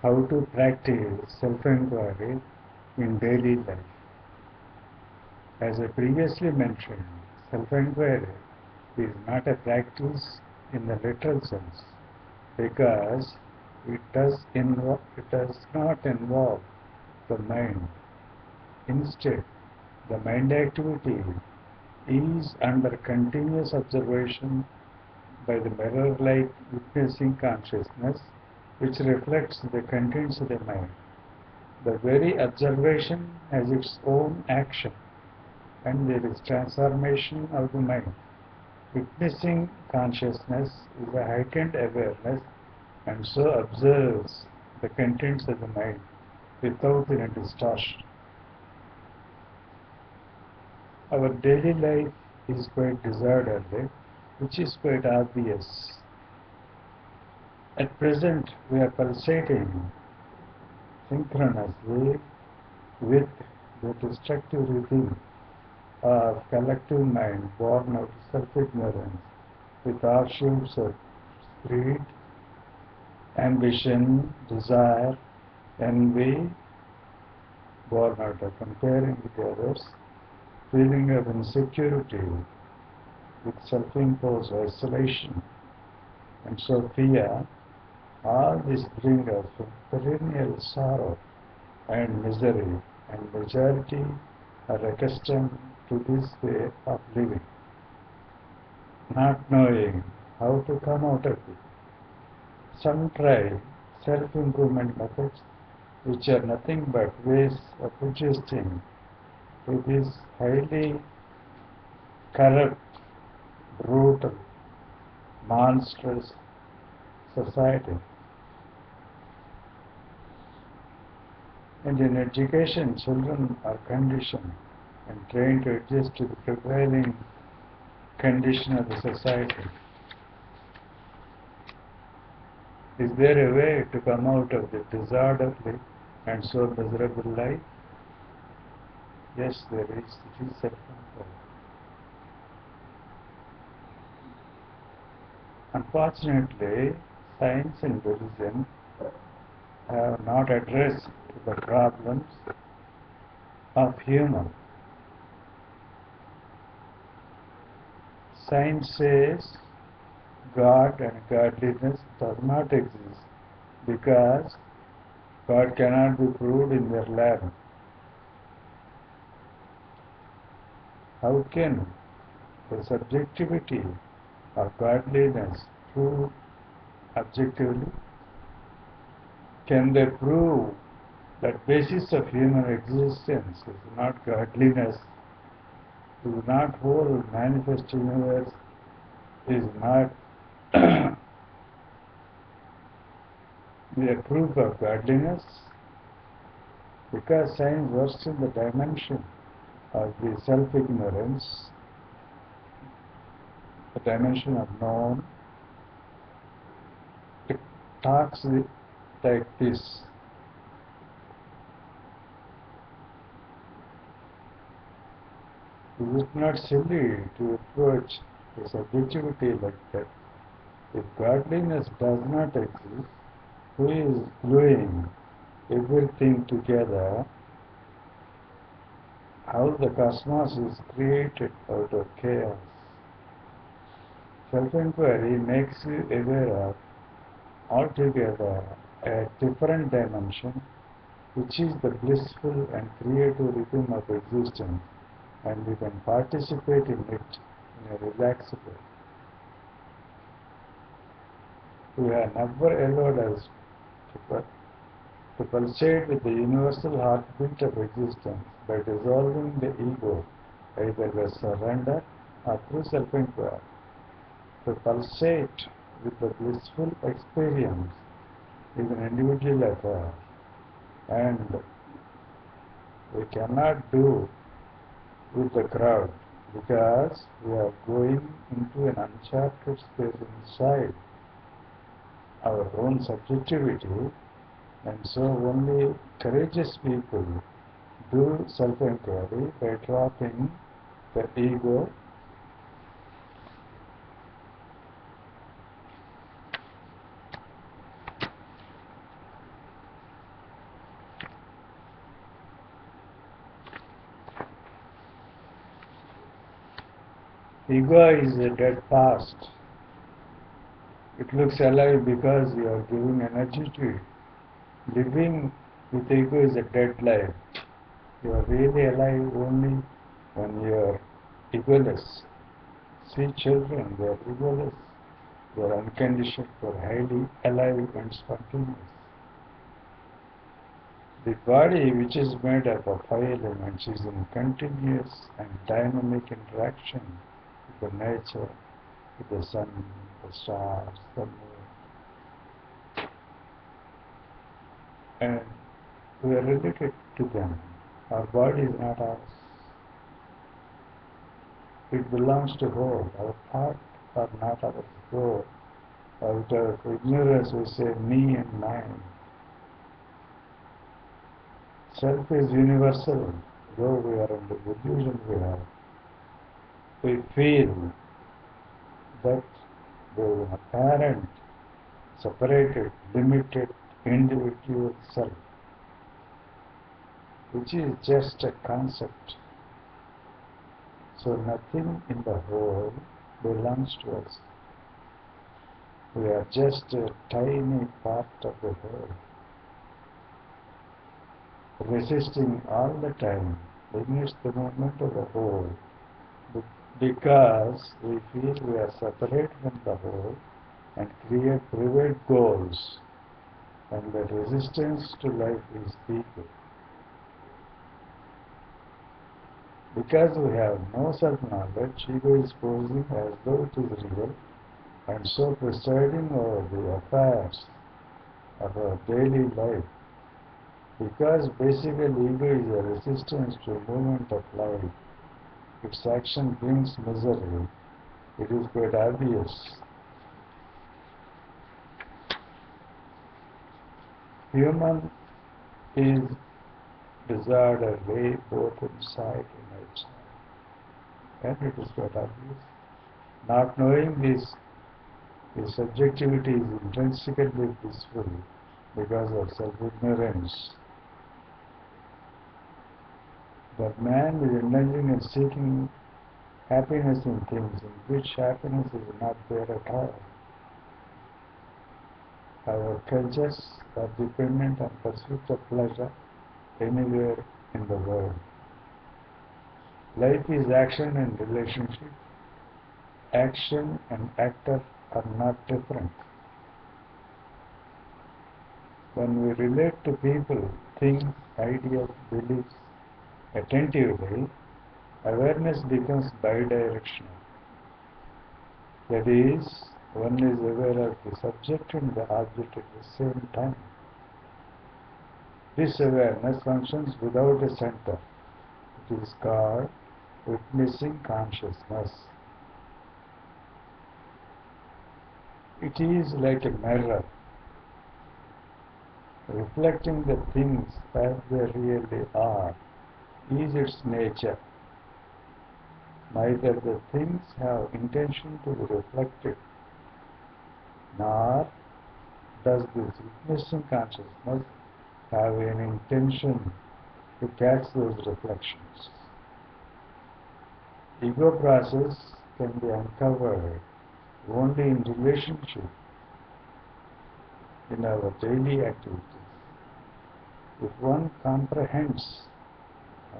How to practice self-inquiry in daily life. As I previously mentioned, self-inquiry is not a practice in the literal sense because it does not involve the mind. Instead, the mind activity is under continuous observation by the mirror-like witnessing consciousness which reflects the contents of the mind. The very observation has its own action and there is transformation of the mind. Witnessing consciousness is a heightened awareness and so observes the contents of the mind without any distortion. Our daily life is quite disorderly, which is quite obvious. At present, we are pulsating synchronously with the destructive rhythm of collective mind born out of self-ignorance, with offshoots of greed, ambition, desire, envy, born out of comparing with others, feeling of insecurity with self-imposed isolation, and so fear. All this bring us perennial sorrow and misery, and majority are accustomed to this way of living, not knowing how to come out of it. Some try self-improvement methods, which are nothing but ways of adjusting to this highly corrupt, brutal, monstrous society. And in education, children are conditioned and trained to adjust to the prevailing condition of the society. Is there a way to come out of the disorderly and so miserable life? Yes, there is. It is self-control. Unfortunately, science and religion have not addressed the problems of human. Science says God and godliness does not exist because God cannot be proved in their lab. How can the subjectivity of godliness prove objectively? Can they prove that basis of human existence is not godliness, is not whole manifest universe, is not the proof of godliness? Because science works in the dimension of the self-ignorance, the dimension of known, it talks like this. Is it not silly to approach the subjectivity like that? If godliness does not exist, who is gluing everything together? How the cosmos is created out of chaos? Self-inquiry makes you aware of altogether a different dimension, which is the blissful and creative rhythm of existence, and you can participate in it in a relaxed way. We have never allowed us to pulsate with the universal heartbeat of existence by dissolving the ego, either by surrender or through self-inquiry. To pulsate with the blissful experience is an individual affair, and we cannot do with the crowd because we are going into an uncharted space inside our own subjectivity, and so only courageous people do self-inquiry by dropping the ego Ego is a dead past. It looks alive because you are giving energy to it. Living with ego is a dead life. You are really alive only when you are egoless. See children, they are egoless. They are unconditioned, they are highly alive and spontaneous. The body, which is made up of 5 elements, is in continuous and dynamic interaction with the nature, with the sun, the stars, the moon. And we are related to them. Our body is not ours. It belongs to whole. Our thoughts are not our whole. Out of ignorance we say me and mine. Self is universal, though we are under the illusion we have. We feel that there is an apparent, separated, limited, individual self, which is just a concept. So nothing in the whole belongs to us. We are just a tiny part of the whole, resisting all the time against the movement of the whole, because we feel we are separate from the whole and create private goals, and the resistance to life is ego. Because we have no self-knowledge, ego is posing as though it is real and so presiding over the affairs of our daily life. Because basically ego is a resistance to movement of life. Its action brings misery. It is quite obvious. Human is disordered way both inside and outside. And it is quite obvious. Not knowing this, the subjectivity is intrinsically blissful because of self-ignorance. But man is indulging and seeking happiness in things in which happiness is not there at all. Our cultures are dependent on pursuit of pleasure anywhere in the world. Life is action and relationship. Action and actor are not different. When we relate to people, things, ideas, beliefs attentively, awareness becomes bidirectional. That is, one is aware of the subject and the object at the same time. This awareness functions without a center. It is called witnessing consciousness. It is like a mirror, reflecting the things as they really are, is its nature. Neither the things have intention to be reflected, nor does this witnessing consciousness have an intention to catch those reflections. Ego process can be uncovered only in relationship, in our daily activities. If one comprehends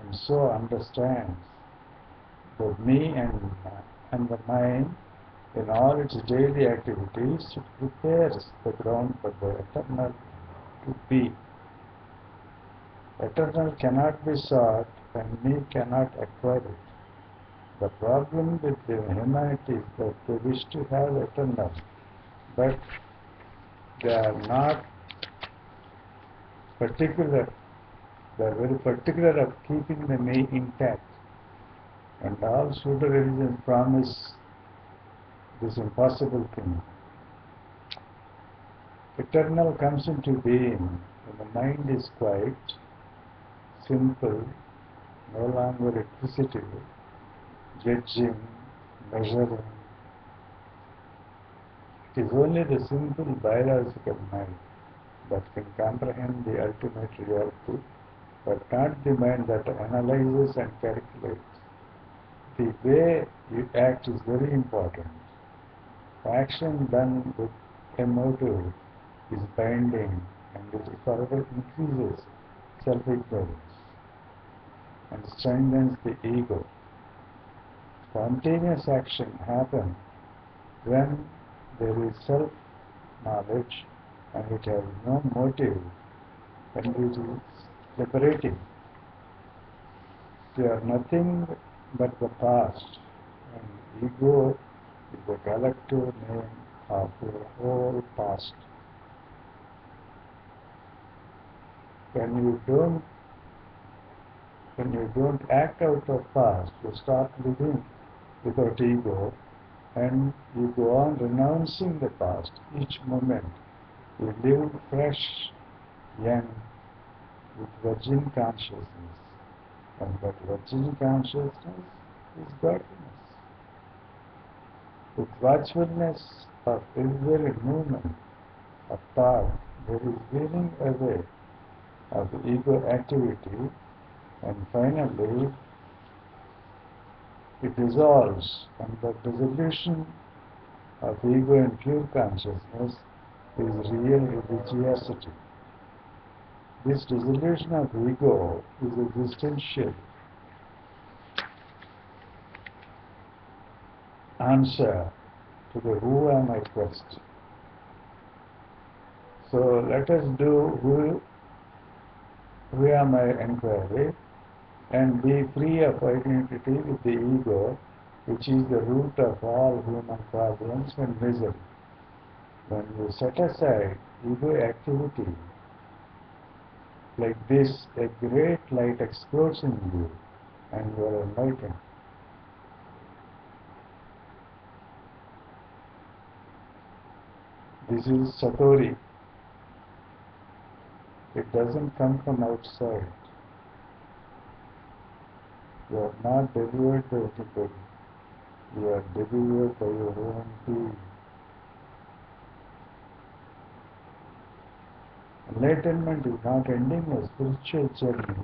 and so understands the me and the mind in all its daily activities, it prepares the ground for the eternal to be. Eternal cannot be sought and me cannot acquire it. The problem with the humanity is that they wish to have eternal, but they are not particular. They are very particular of keeping the me intact. And all pseudo-religions promise this impossible thing. Eternal comes into being when the mind is quiet, simple, no longer acquisitive, judging, measuring. It is only the simple biological mind that can comprehend the ultimate reality, but not the mind that analyzes and calculates. the way you act is very important. Action done with a motive is binding and it further increases self-ignorance and strengthens the ego. Spontaneous action happens when there is self-knowledge and it has no motive and it is liberating. You are nothing but the past, and ego is the collective name of your whole past. When you don't act out of past, you start living without ego, and you go on renouncing the past each moment. You live fresh, young, with virgin consciousness, and that virgin consciousness is godliness. With watchfulness of every movement of thought, there is weaning away of the ego activity, and finally it dissolves, and the dissolution of ego and pure consciousness is real religiosity. This dissolution of ego is existential answer to the who am I quest. So let us do who am I inquiry and be free of identity with the ego, which is the root of all human problems and misery. When you set aside ego activity, like this, a great light explodes in you and you are enlightened. This is Satori. It doesn't come from outside. You are not delivered by anybody. You are delivered by your own being. Enlightenment is not ending a spiritual journey,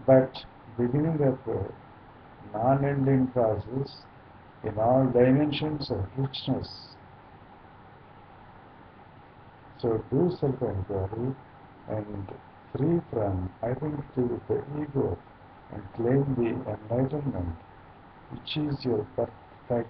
but beginning of a non-ending process in all dimensions of richness. So do self-inquiry and free from identity with the ego and claim the enlightenment, which is your birthright.